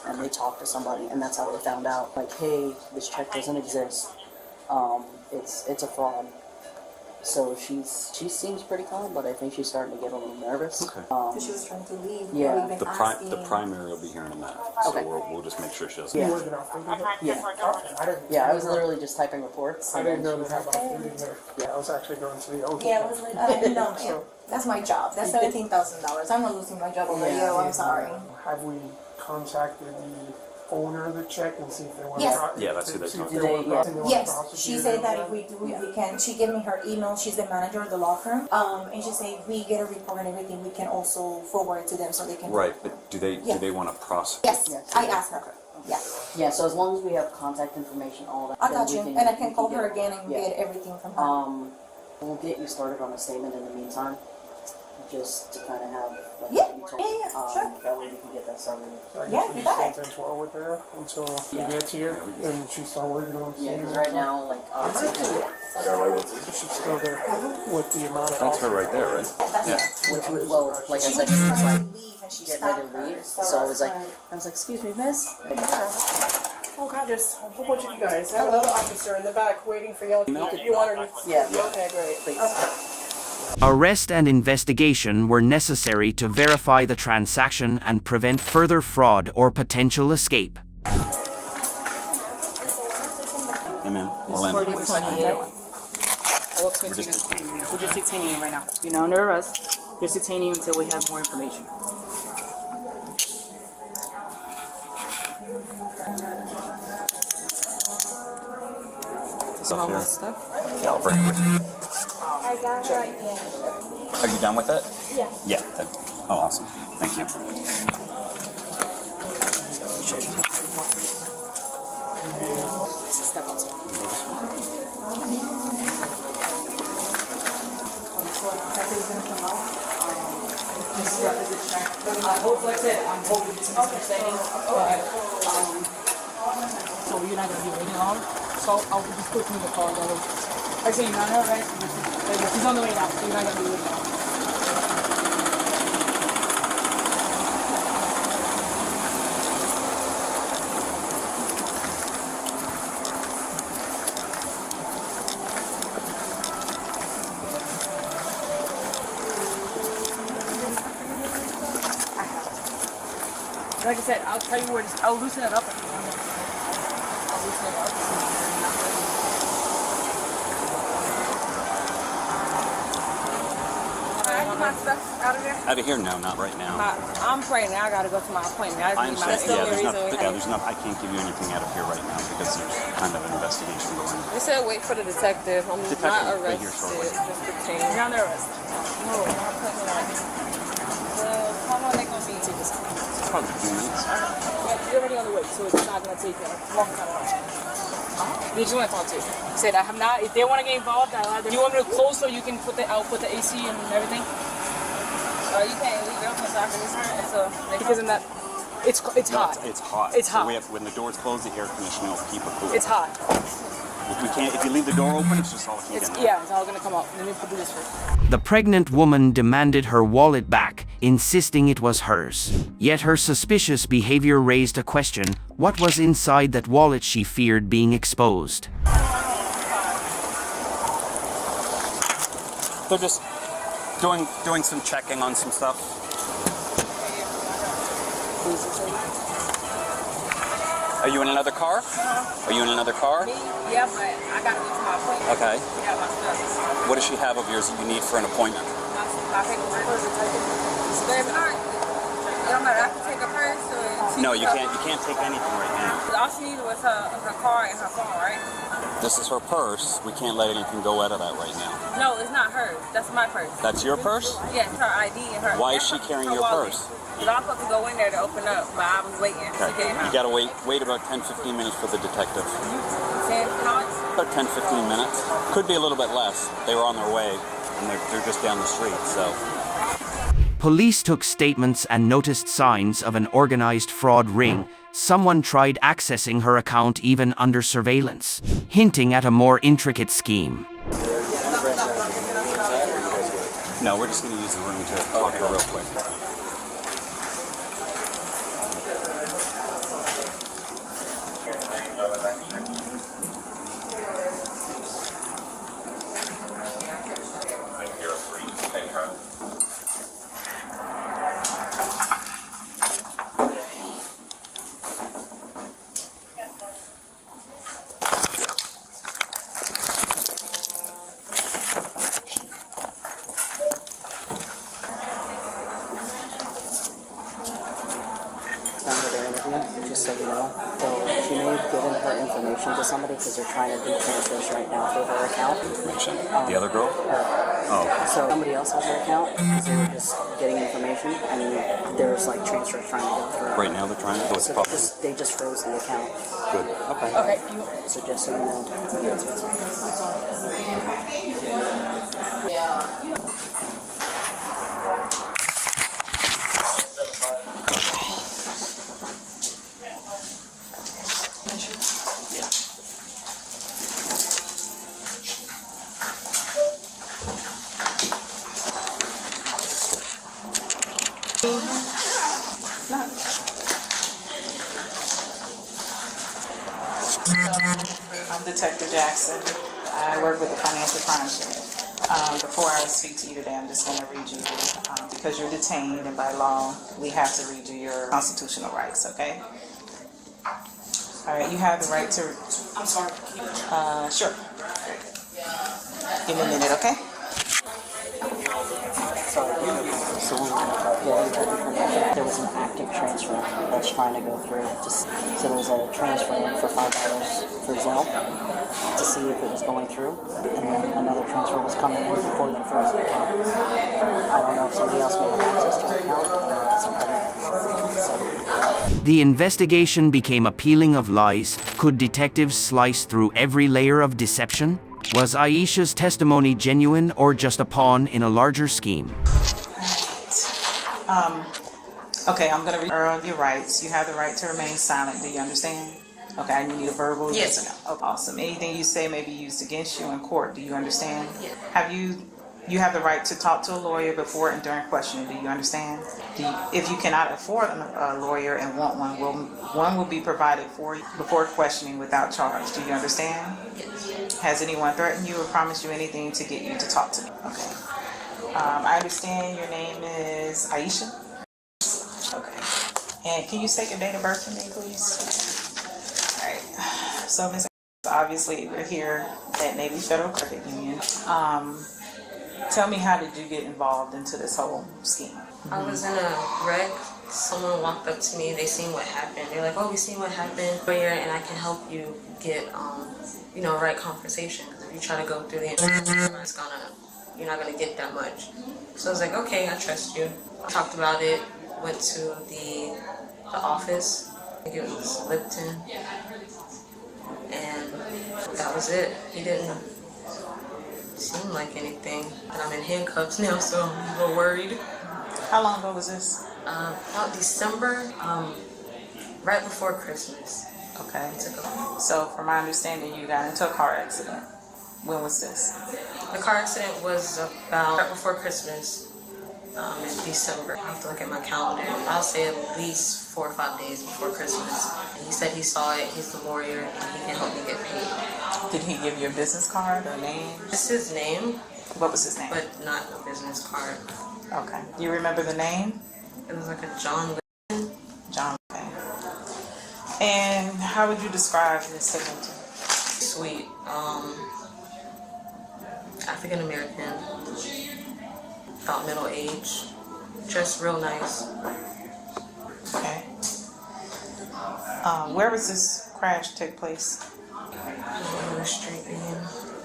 and they talked to somebody, and that's how they found out, like, hey, this check doesn't exist, it's a fraud. So she seems pretty calm, but I think she's starting to get a little nervous. Okay. She was trying to leave. Yeah. The primary will be here in a minute, so Okay. we'll just make sure she doesn't. Yeah. I Yeah, I was literally just typing reports. didn't know they had about 30 there. Yeah, I was actually going to the old. Yeah, it was like, no, yeah. That's my job. That's $17,000. I'm not losing my job over here. I'm sorry. Have we contacted the owner of the check and see if they want Yes. to? Yeah, that's who they talked to. Yes, she said that if we do it, we can. She gave me her email. She's the manager of the law firm. And she said if we get a report and everything, we can also forward it to them so they can. Right, but do they want to prosecute? Yes, I asked her. Yeah. Yeah, so as long as we have contact information, all that. I then got we you, can- and I we can call her get- again and yeah. get everything from her. We'll get you started on a statement in the meantime, just to kind of have, like, Yeah, you told, yeah, sure. that way we can get that started. I Yeah, guess do we that. stay control with her until she Yeah. gets here and she start working on. Yeah, because right now, like, obviously, She's still there with the amount of. That's her right there, right? Yeah. well, like I She said, was she just was trying like, to leave and she getting ready stopped to her. leave, so I was like, excuse me, miss? Oh God, there's a whole bunch of you guys. I have another officer in the back waiting for y'all. You want her to? Yeah. Okay, great. Please. Arrest and investigation were necessary to verify the transaction and prevent further fraud or potential escape. Hey man, Orlando. We're just detaining you right now. You're not under arrest. Just detaining you until we have more information. Stuff here. Stuff? Yeah, I'll bring it with you. I got her idea. Are you done with it? Yeah. Yeah. Oh, awesome. Thank you. Step outside. I hope, like I said, I'm hoping this is understanding. So you're not gonna be waiting long. So I'll just put you in the car and then like I say, you're not her, right? He's on the way out, so you're not gonna be waiting long. Like I said, I'll tell you where I'll loosen it up if you want it. I'll loosen it up. Can I get my stuff out of there? Out of here? No, not right now. I'm praying now. I gotta go to my appointment. I understand. I can't give you anything out of here right now because there's kind of an investigation going on. They said wait for the detective. I'm not arrested. Just detained. You're not arrested. No, my appointment right now. Well, how long are they gonna be? Take this out. Probably 2 minutes. You're already on the way, so it's not gonna take a long time. Did you want to talk to? Said I have not. If they want to get involved, do you want me to close so you can put the AC and everything? You can't leave it open so I can listen. Because in that, it's hot. It's hot. It's hot. So when the doors close, the air conditioning will keep it cool. It's hot. If you leave the door open, it's just all heat in there. Yeah, it's all gonna come out. Let me put this first. The pregnant woman demanded her wallet back, insisting it was hers. Yet her suspicious behavior raised a question: what was inside that wallet she feared being exposed? They're just doing some checking on some stuff. Are you in another car? Are you in another car? Yeah, but I gotta go to my appointment. Okay. Yeah, my stuff. What does she have of yours that you need for an appointment? My paperwork. There's not. It don't matter. I can take a purse or. No, you can't. You can't take anything right now. All she needed was her car and her phone, right? This is her purse. We can't let anything go out of that right now. No, it's not hers. That's my purse. That's your purse? Yeah, it's her ID and her. Why is she carrying your purse? Because I'm supposed to go in there to open up, but I was waiting. Okay. You gotta wait about 10-15 minutes for the detective. 10 minutes? About 10-15 minutes. Could be a little bit less. They were on their way, and they're just down the street, so. Police took statements and noticed signs of an organized fraud ring. Someone tried accessing her account even under surveillance, hinting at a more intricate scheme. No, we're just gonna use the room to talk to her real quick. Just so you know, so she may have given her information to somebody because they're trying to do transfers right now through her account. The other girl? Oh. So somebody else has her account because they were just getting information and there's like transfers trying to go through. Right now they're trying to go So they just froze the account. Good. Okay. Okay. So just so you know. I'm Detective Jackson. I work with the Financial Crimes Unit. Before I speak to you today, I'm just going to read you, because you're detained and by law, we have to read you your constitutional rights, okay? All right, you have the right to... I'm sorry. Sure. Give me a minute, okay? So there was an active transfer that's trying to go through. So there was a transfer for $5 for Zelle to see if it was going through, and then another transfer was coming in before the first account. I don't know if somebody else may have access to her account. The investigation became a peeling of lies. Could detectives slice through every layer of deception? Was Aisha's testimony genuine or just a pawn in a larger scheme? Okay, I'm going to read your rights. You have the right to remain silent. Do you understand? Okay, and you need a verbal Yes. yes or no? Okay, awesome. Anything you say may be used against you in court. Do you understand? Yes. You have the right to talk to a lawyer before and during questioning. Do you understand? If you cannot afford a lawyer and want one will be provided for you before questioning without charge. Do you understand? Yes. Has anyone threatened you or promised you anything to get you to talk to me? Okay. I understand your name is Aisha. Okay. And can you state your date of birth for me, please? All right. So, Ms. Obviously, we're here at Navy Federal Credit Union. Tell me, how did you get involved into this whole scheme? I was in a wreck. Someone walked up to me. They seen what happened. They're like, "Oh, we seen what happened. Lawyer, and I can help you get, right conversation. Because if you try to go through the internet, you're not gonna get that much." So I was like, "Okay, I trust you." Talked about it. Went to the office. I think it was Lipton, and that was it. He didn't seem like anything. And I'm in handcuffs now, so I'm a little worried. How long ago was this? About December, right before Christmas. Okay. So, from my understanding, you got into a car accident. When was this? The car accident was about right before Christmas, in December. I have to look at my calendar. I'll say at least 4 or 5 days before Christmas. And he said he saw it. He's the lawyer, and he can help me get paid. Did he give you a business card or name? It's his name. What was his name? But not a business card. Okay. Do you remember the name? It was like a John. John. Okay. And how would you describe his signature? Sweet. African American. About middle age. Dressed real nice. Okay. Where was this crash take place? I don't know the street name.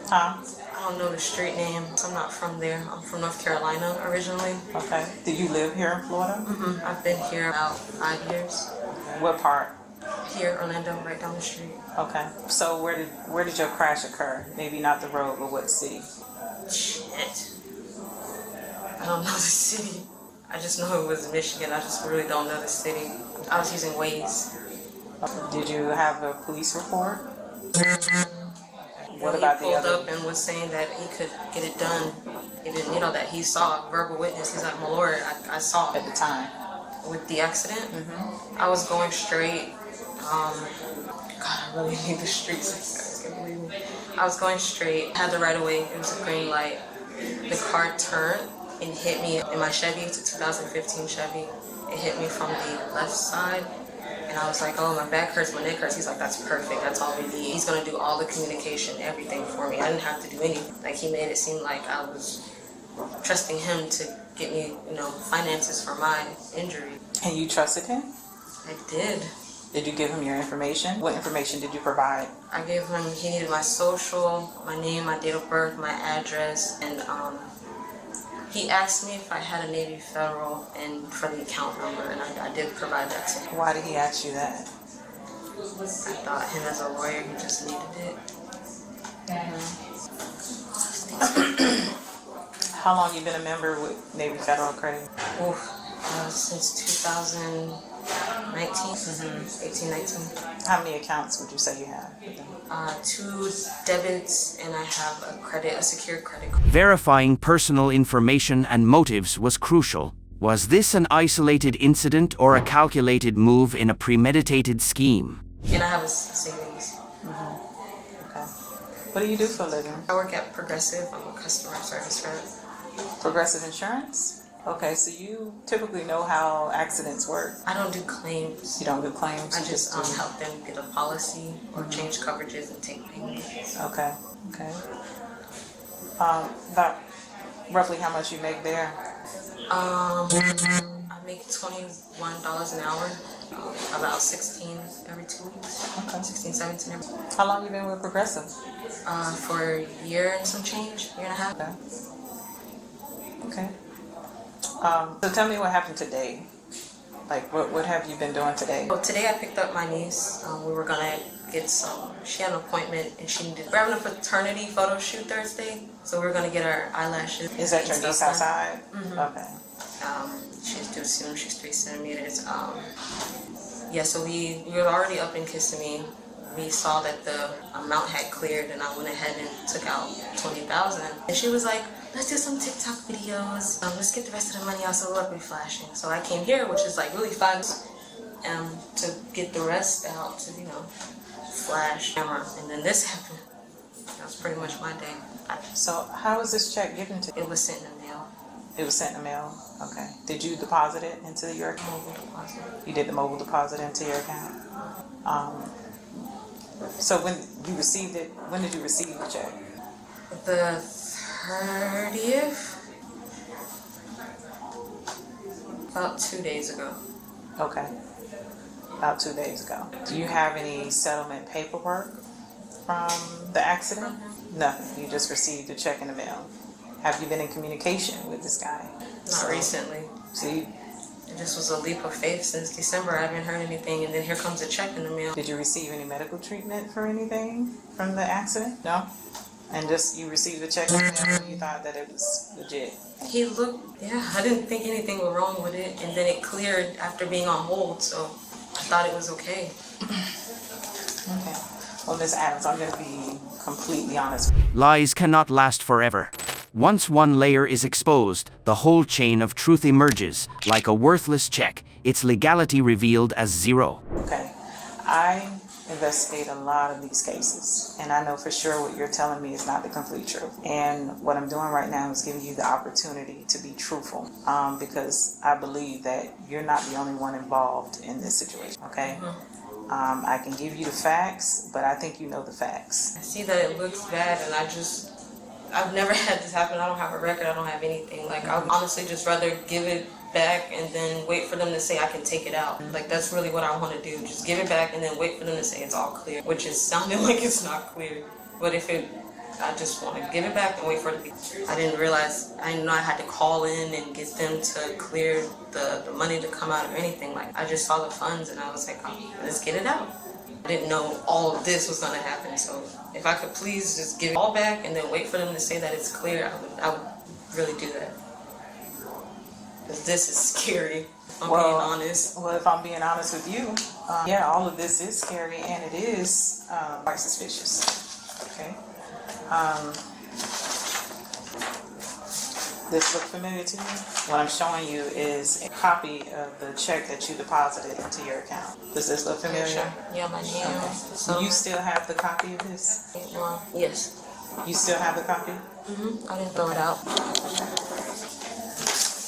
Huh? I don't know the street name. I'm not from there. I'm from North Carolina originally. Okay. Do you live here in Florida? Mm-hmm. I've been here about 5 years. What part? Here, Orlando, right down the street. Okay. So where did your crash occur? Maybe not the road, but what city? Shit. I don't know the city. I just know it was Michigan. I just really don't know the city. I was using Waze. Did you have a police report? What He about the pulled other? up and was saying that he could get it done. He didn't, that he saw a verbal witness. He's like, "My lord, I saw at the time with the accident." Mm-hmm. I was going straight. God, I really need the streets. You guys can't believe me. I was going straight. Had the right of way. It was a green light. The car turned and hit me in my Chevy. It's a 2015 Chevy. It hit me from the left side. And I was like, "Oh, my back hurts, my neck hurts." He's like, "That's perfect. That's all we need. He's going to do all the communication, everything for me." I didn't have to do anything. Like, he made it seem like I was trusting him to get me, finances for my injury. And you trusted him? I did. Did you give him your information? What information did you provide? I gave him, he needed my social, my name, my date of birth, my address, and he asked me if I had a Navy Federal and for the account number, and I did provide that to him. Why did he ask you that? I thought him as a lawyer, he just needed it. How long you been a member with Navy Federal Credit? Since 2019, 18, 19. How many accounts would you say you have? 2 debits, and I have a secured credit. Verifying personal information and motives was crucial. Was this an isolated incident or a calculated move in a premeditated scheme? And I have a savings. Okay. What do you do for a living? I work at Progressive. I'm a customer service rep. Progressive Insurance? Okay, so you typically know how accidents work. I don't do claims. You don't do claims? I just help them get a policy or change coverages and take payments. Okay. About roughly how much you make there? I make $21 an hour. About 16 every 2 weeks. Okay. 16, 17 every 2 weeks. How long you been with Progressive? For a year and some change, year and a half. Okay. So tell me what happened today. Like, what have you been doing today? Well, today I picked up my niece. We were gonna get she had an appointment and we're having a paternity photo shoot Thursday. So we're gonna get our eyelashes. Is that your niece outside? Mm-hmm. Okay. She's due soon. She's 3 centimeters. So we were already up in Kissimmee. we saw that the amount had cleared, and I went ahead and took out $20,000. And she was like, let's do some TikTok videos. Let's get the rest of the money out so we'll be flashing. So I came here, which is like really fun, to get the rest out, to, you know, flash camera. And then this happened. That was pretty much my day. So how was this check given to you? It was sent in the mail. It was sent in the mail? Okay. Did you deposit it into your account? Mobile deposit. You did the mobile deposit into your account? So when you received it, when did you receive the check? The 30th? About 2 days ago. Okay. About 2 days ago. Do you have any settlement paperwork from the accident? Nothing. You just received a check in the mail. Have you been in communication with this guy? Not recently. See? It just was a leap of faith since December. I haven't heard anything, and then here comes a check in the mail. Did you receive any medical treatment for anything from the accident? No? And just you received a check in the mail and you thought that it was legit? He looked, yeah, I didn't think anything was wrong with it, and then it cleared after being on hold, so I thought it was okay. Okay. Well, Ms. Adams, I'm going to be completely honest. Lies cannot last forever. Once one layer is exposed, the whole chain of truth emerges. Like a worthless check, its legality revealed as zero. Okay. I investigate a lot of these cases, and I know for sure what you're telling me is not the complete truth. And what I'm doing right now is giving you the opportunity to be truthful, because I believe that you're not the only one involved in this situation, okay? I can give you the facts, but I think you know the facts. I see that it looks bad, and I've never had this happen. I don't have a record. I don't have anything. Like, I would honestly just rather give it back and then wait for them to say I can take it out. Like, that's really what I want to do. Just give it back and then wait for them to say it's all clear, which is sounding like it's not clear. But I just want to give it back and wait for it to be. I didn't realize, I didn't know I had to call in and get them to clear the money to come out or anything. Like, I just saw the funds and I was like, oh, let's get it out. I didn't know all of this was going to happen, so if I could please just give it all back and then wait for them to say that it's clear, I would really do that. Because this is scary, if I'm being honest. Well, if I'm being honest with you, yeah, all of this is scary and it is quite suspicious, okay? This look familiar to you? What I'm showing you is a copy of the check that you deposited into your account. Does this look familiar? Sure. Yeah, my name. Okay. Do you still have the copy of this? Yes. You still have the copy? I didn't throw it out.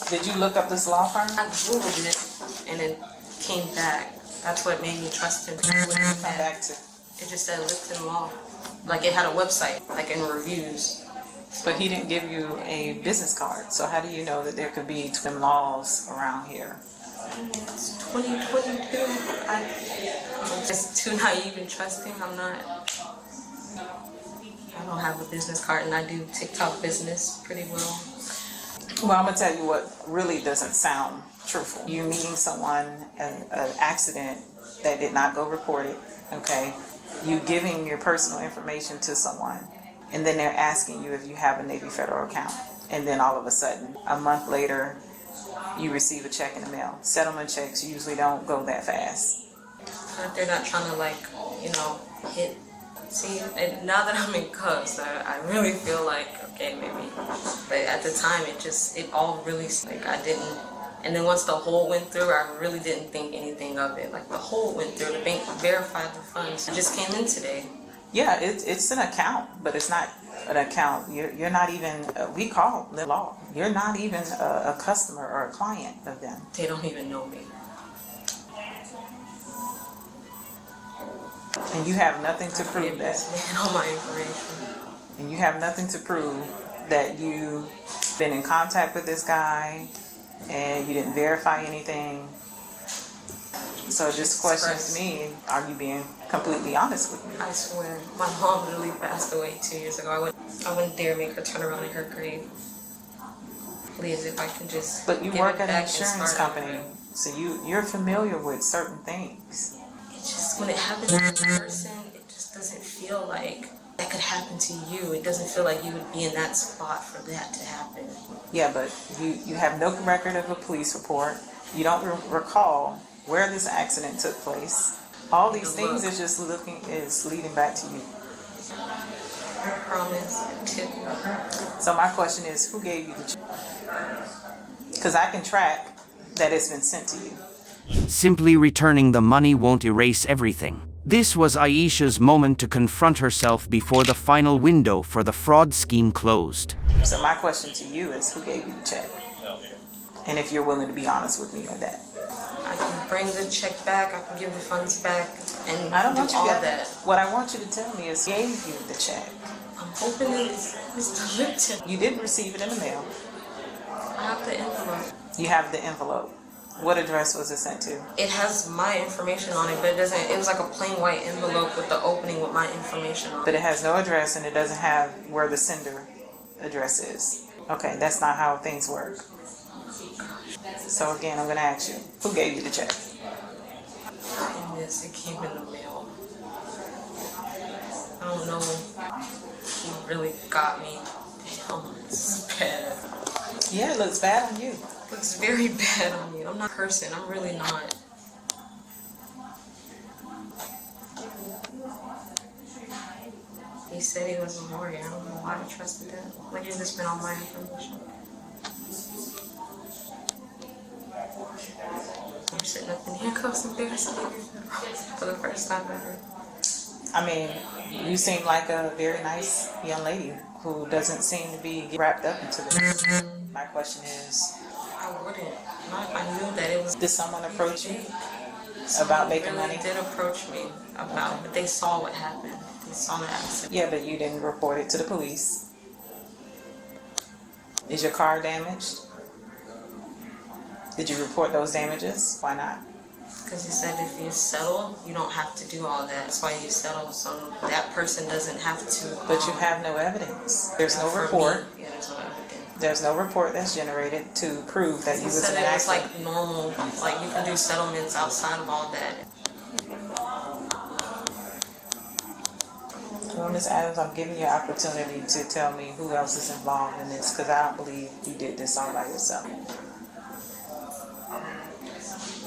Did you look up this law firm? I Googled it and it came back. That's what made me trust him. What did it come back to? It just said Lipton Law. Like, it had a website, like in reviews. But he didn't give you a business card, so how do you know that there could be twin laws around here? It's 2022. I'm just too naive and trusting. I don't have a business card, and I do TikTok business pretty well. Well, I'm gonna tell you what really doesn't sound truthful. You meeting someone, an accident that did not go reported, okay? You giving your personal information to someone, and then they're asking you if you have a Navy Federal account. And then all of a sudden, a month later, you receive a check in the mail. Settlement checks usually don't go that fast. They're not trying to, like, you know, hit. See, and now that I'm in cuffs, I really feel like, okay, maybe. But at the time, it all really, like, I didn't. And then once the hold went through, I really didn't think anything of it. Like, the hold went through, the bank verified the funds. It just came in today. Yeah, it's an account, but it's not an account. You're not even, we call the law. You're not even a customer or a client of them. They don't even know me. And you have nothing to prove that. All my information. And you have nothing to prove that you've been in contact with this guy and you didn't verify anything. So it just questions me, are you being completely honest with me? I swear, my mom literally passed away 2 years ago. I wouldn't dare make her turn around in her grave. Please, if I can just. But you work at an insurance company, so you're familiar with certain things. It just, when it happens to a person, it just doesn't feel like that could happen to you. It doesn't feel like you would be in that spot for that to happen. Yeah, but you have no record of a police report. You don't recall where this accident took place. All these things is just leading back to you. I promise. So my question is, who gave you the check? Because I can track that it's been sent to you. Simply returning the money won't erase everything. This was Aisha's moment to confront herself before the final window for the fraud scheme closed. So my question to you is, who gave you the check? And if you're willing to be honest with me on that. I can bring the check back, I can give the funds back, and I don't want you all to, that. What I want you to tell me is, who gave you the check? I'm hoping it's Mr. Lipton. You didn't receive it in the mail. I have the envelope. You have the envelope. What address was it sent to? It has my information on it, but it was like a plain white envelope with the opening with my information on it. But it has no address and it doesn't have where the sender address is. Okay, that's not how things work. So again, I'm gonna ask you, who gave you the check? It came in the mail. I don't know who really got me. Damn, this is bad. Yeah, it looks bad on you. It looks very bad on you. I'm not a person. I'm really not. He said he was a lawyer. I don't know why I trusted that. Like, you just been on my information. I'm sitting up in handcuffs embarrassing for the first time ever. I mean, you seem like a very nice young lady who doesn't seem to be wrapped up into this. My question is, I wouldn't. Not if I knew that it was. Did someone approach you about making money? They did approach me about it, but they saw what happened. They saw the accident. Yeah, but you didn't report it to the police. Is your car damaged? Did you report those damages? Why not? Because he said if you settle, you don't have to do all that. That's why you settle, so that person doesn't have to. But you have no evidence. There's no report. Yeah, there's no evidence. There's no report that's generated to prove that you was in an accident. It was accident. like normal, like you can do settlements outside of all that. Well, Ms. Adams, I'm giving you an opportunity to tell me who else is involved in this, because I don't believe you did this all by yourself. I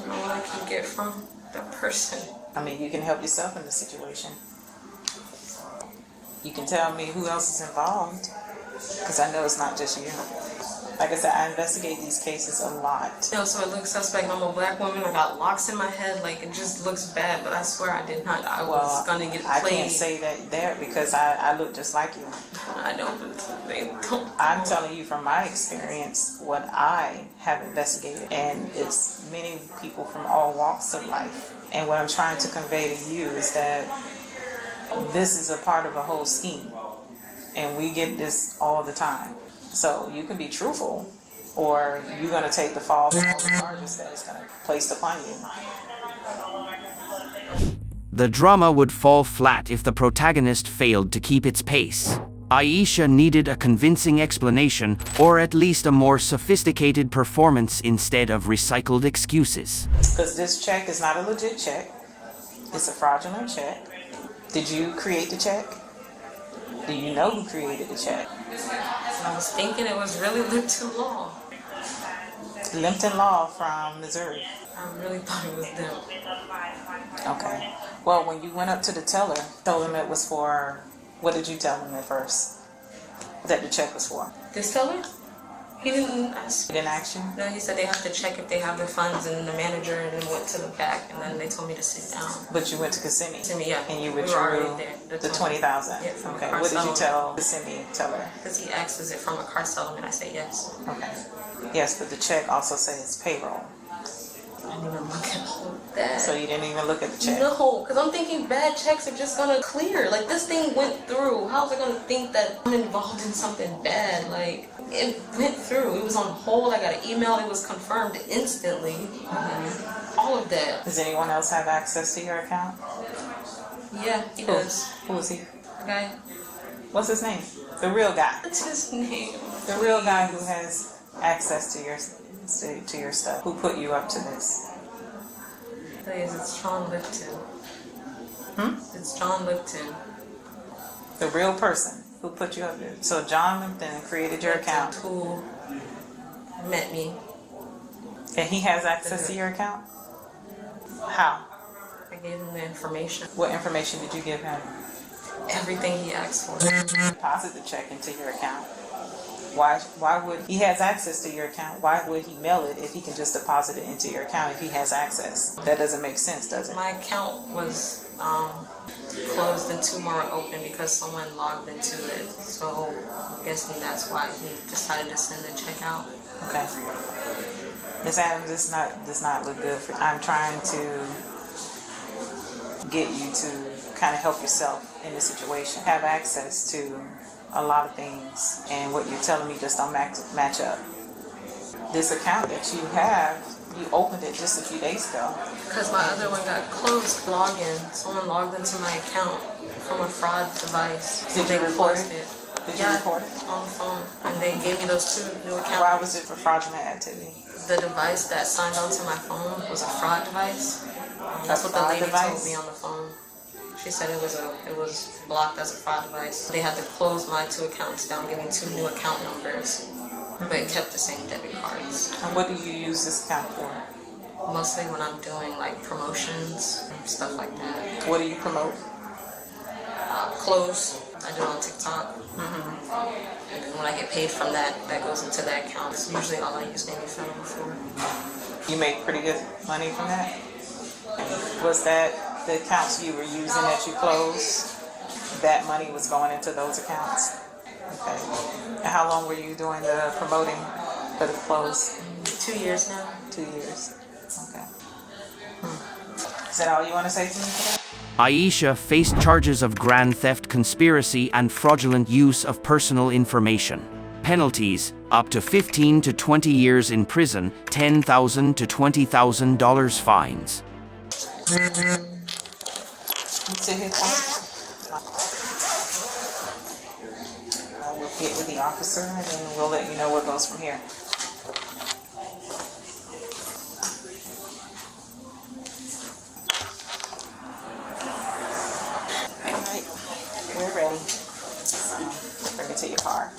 don't know what I can get from that person. I mean, you can help yourself in the situation. You can tell me who else is involved, because I know it's not just you. Like I said, I investigate these cases a lot. You know, so it looks suspect. I'm a black woman. I got locks in my head. Like, it just looks bad, but I swear I did not. I was gonna get played. I can't say that there because I look just like you. I don't. They don't. I'm telling you from my experience what I have investigated, and it's many people from all walks of life. And what I'm trying to convey to you is that this is a part of a whole scheme, and we get this all the time. So you can be truthful, or you're going to take the fall for all the charges that is going to be placed upon you. The drama would fall flat if the protagonist failed to keep its pace. Aisha needed a convincing explanation, or at least a more sophisticated performance instead of recycled excuses. Because this check is not a legit check. It's a fraudulent check. Did you create the check? Do you know who created the check? I was thinking it was really Lipton Law. Lipton Law from Missouri. I really thought it was them. Okay. Well, when you went up to the teller, told him it was for, what did you tell him at first that the check was for? This teller? He didn't ask. He didn't ask you? No, he said they have to check if they have the funds, and the manager, and then went to the back, and then they told me to sit down. But you went to Kissimmee? Kissimmee, yeah. And you We were withdrew already there. the $20,000? Yeah, okay. What did you tell Kissimmee teller? Because he asked, is it from a car settlement? I said yes. Okay. Yes, but the check also says payroll. I didn't even look at that. So you didn't even look at the check? No, because I'm thinking bad checks are just gonna clear. Like, this thing went through. How was I gonna think that I'm involved in something bad? Like, it went through. It was on hold. I got an email. It was confirmed instantly. All of that. Does anyone else have access to your account? Yeah, he does. Who is he? The guy. What's his name? The real guy. What's his name? The real guy who has access to your stuff. Who put you up to this? Please, it's John Lipton. It's John Lipton. The real person who put you up there. So John Lipton created your account. Who met me. And he has access to your account? How? I gave him the information. What information did you give him? Everything he asked for. Deposit the check into your account. Why would he has access to your account? Why would he mail it if he can just deposit it into your account if he has access? That doesn't make sense, does it? My account was closed and 2 more were open because someone logged into it. So I'm guessing that's why he decided to send the check out. Okay. Ms. Adams, this not look good for you. I'm trying to get you to kind of help yourself in this situation. Have access to a lot of things, and what you're telling me just don't match up. This account that you have, you opened it just a few days ago. Because my other one got closed. Login. Someone logged into my account from a fraud device. Did you report it? Did you Yeah, report it? on the phone. And they gave me those 2 new accounts. Why was it for fraudulent activity? The device that signed onto my phone was a fraud device. That's what the lady told me on the phone. She said it was blocked as a fraud device. They had to close my 2 accounts down, giving 2 new account numbers, but it kept the same debit cards. And what do you use this account for? Mostly when I'm doing like promotions and stuff like that. What do you promote? Clothes. I do it on TikTok. And then when I get paid from that, that goes into that account. It's usually all I use Navy Federal for. You make pretty good money from that? Was that the accounts you were using that you closed? That money was going into those accounts? Okay. And how long were you doing the promoting for the clothes? 2 years now. 2 years. Okay. Is that all you want to say to me today? Aisha faced charges of grand theft conspiracy and fraudulent use of personal information. Penalties, up to 15 to 20 years in prison, $10,000 to $20,000 fines. Sit here, we'll get with the officer and then we'll let you know what goes from here. Alright, we're ready. Bring it to your car.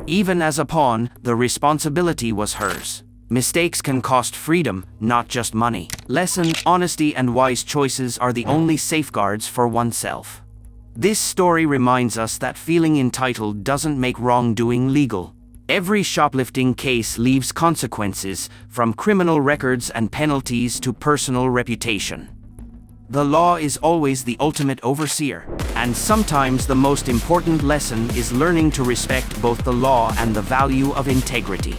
Even as a pawn, the responsibility was hers. Mistakes can cost freedom, not just money. Lesson: honesty and wise choices are the only safeguards for oneself. This story reminds us that feeling entitled doesn't make wrongdoing legal. Every shoplifting case leaves consequences, from criminal records and penalties to personal reputation. The law is always the ultimate overseer, and sometimes the most important lesson is learning to respect both the law and the value of integrity.